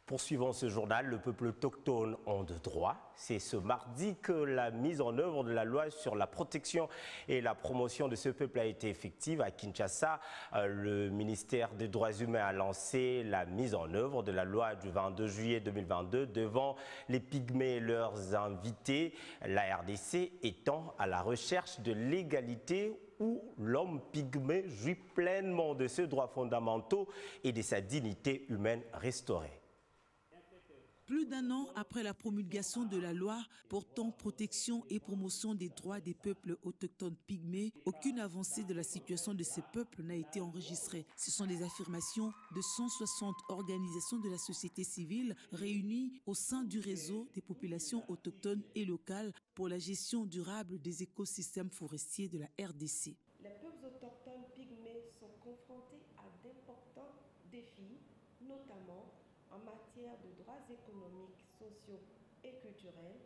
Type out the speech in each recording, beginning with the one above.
Poursuivons ce journal, le peuple autochtone ont de droits. C'est ce mardi que la mise en œuvre de la loi sur la protection et la promotion de ce peuple a été effective. À Kinshasa, le ministère des Droits humains a lancé la mise en œuvre de la loi du 22 juillet 2022 devant les Pygmées et leurs invités. La RDC étant à la recherche de l'égalité où l'homme pygmée jouit pleinement de ses droits fondamentaux et de sa dignité humaine restaurée. Plus d'un an après la promulgation de la loi portant protection et promotion des droits des peuples autochtones pygmées, aucune avancée de la situation de ces peuples n'a été enregistrée. Ce sont les affirmations de 160 organisations de la société civile réunies au sein du réseau des populations autochtones et locales pour la gestion durable des écosystèmes forestiers de la RDC. Les peuples autochtones pygmées sont confrontés à d'importants défis, notamment en matière de droits économiques, sociaux et culturels,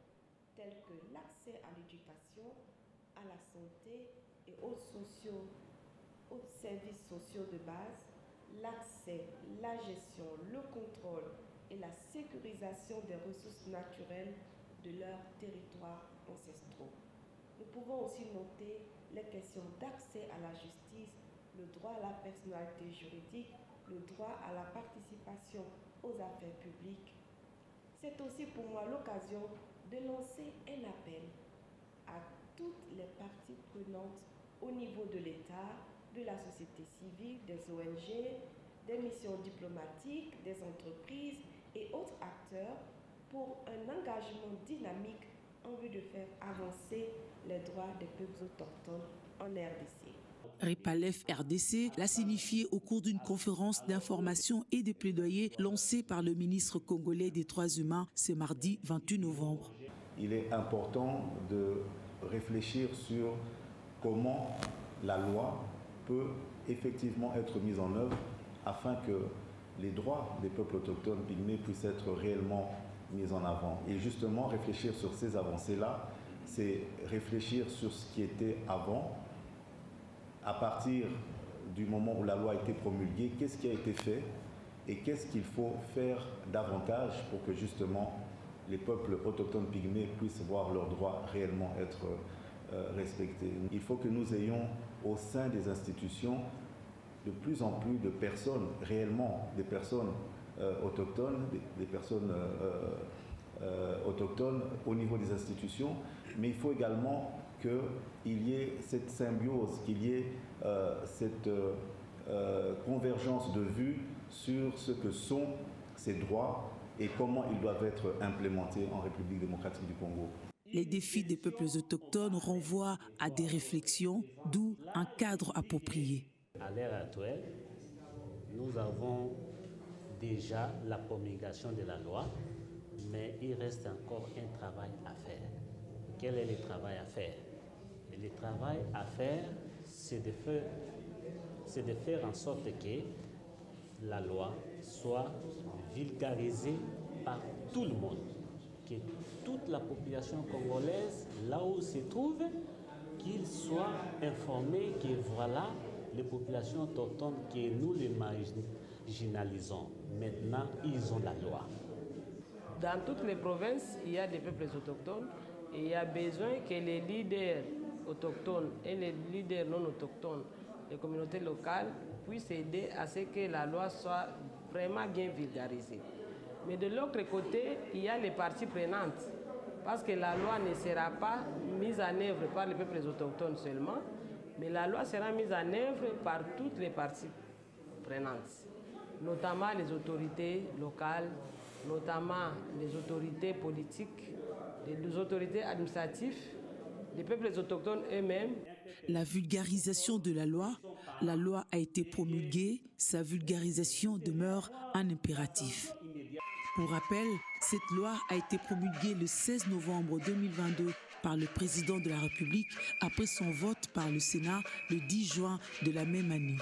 tels que l'accès à l'éducation, à la santé et aux services sociaux de base, l'accès, la gestion, le contrôle et la sécurisation des ressources naturelles de leurs territoires ancestraux. Nous pouvons aussi noter les questions d'accès à la justice, le droit à la personnalité juridique, le droit à la participation aux affaires publiques. C'est aussi pour moi l'occasion de lancer un appel à toutes les parties prenantes au niveau de l'État, de la société civile, des ONG, des missions diplomatiques, des entreprises et autres acteurs pour un engagement dynamique en vue de faire avancer les droits des peuples autochtones en RDC. Repalef RDC l'a signifié au cours d'une conférence d'information et de plaidoyer lancée par le ministre congolais des Droits humains ce mardi 28 novembre. Il est important de réfléchir sur comment la loi peut effectivement être mise en œuvre afin que les droits des peuples autochtones pygmées puissent être réellement mis en avant. Et justement, réfléchir sur ces avancées-là, c'est réfléchir sur ce qui était avant. À partir du moment où la loi a été promulguée, qu'est-ce qui a été fait et qu'est-ce qu'il faut faire davantage pour que justement les peuples autochtones pygmées puissent voir leurs droits réellement être respectés. Il faut que nous ayons au sein des institutions de plus en plus de personnes, réellement des personnes autochtones, des personnes autochtones au niveau des institutions, mais il faut également qu'il y ait cette symbiose, qu'il y ait cette convergence de vues sur ce que sont ces droits et comment ils doivent être implémentés en République démocratique du Congo. Les défis des peuples autochtones renvoient à des réflexions, d'où un cadre approprié. À l'ère actuelle, nous avons déjà la promulgation de la loi, mais il reste encore un travail à faire. Quel est le travail à faire? Le travail à faire, c'est de faire en sorte que la loi soit vulgarisée par tout le monde, que toute la population congolaise, là où se trouve, qu'ils soient informés que voilà les populations autochtones que nous les marginalisons. Maintenant, ils ont la loi. Dans toutes les provinces, il y a des peuples autochtones et il y a besoin que les leaders autochtones et les leaders non autochtones, les communautés locales, puissent aider à ce que la loi soit vraiment bien vulgarisée. Mais de l'autre côté, il y a les parties prenantes, parce que la loi ne sera pas mise en œuvre par les peuples autochtones seulement, mais la loi sera mise en œuvre par toutes les parties prenantes, notamment les autorités locales, notamment les autorités politiques, les autorités administratives, les peuples autochtones eux-mêmes. La vulgarisation de la loi a été promulguée, sa vulgarisation demeure un impératif. Pour rappel, cette loi a été promulguée le 16 novembre 2022 par le président de la République après son vote par le Sénat le 10 juin de la même année.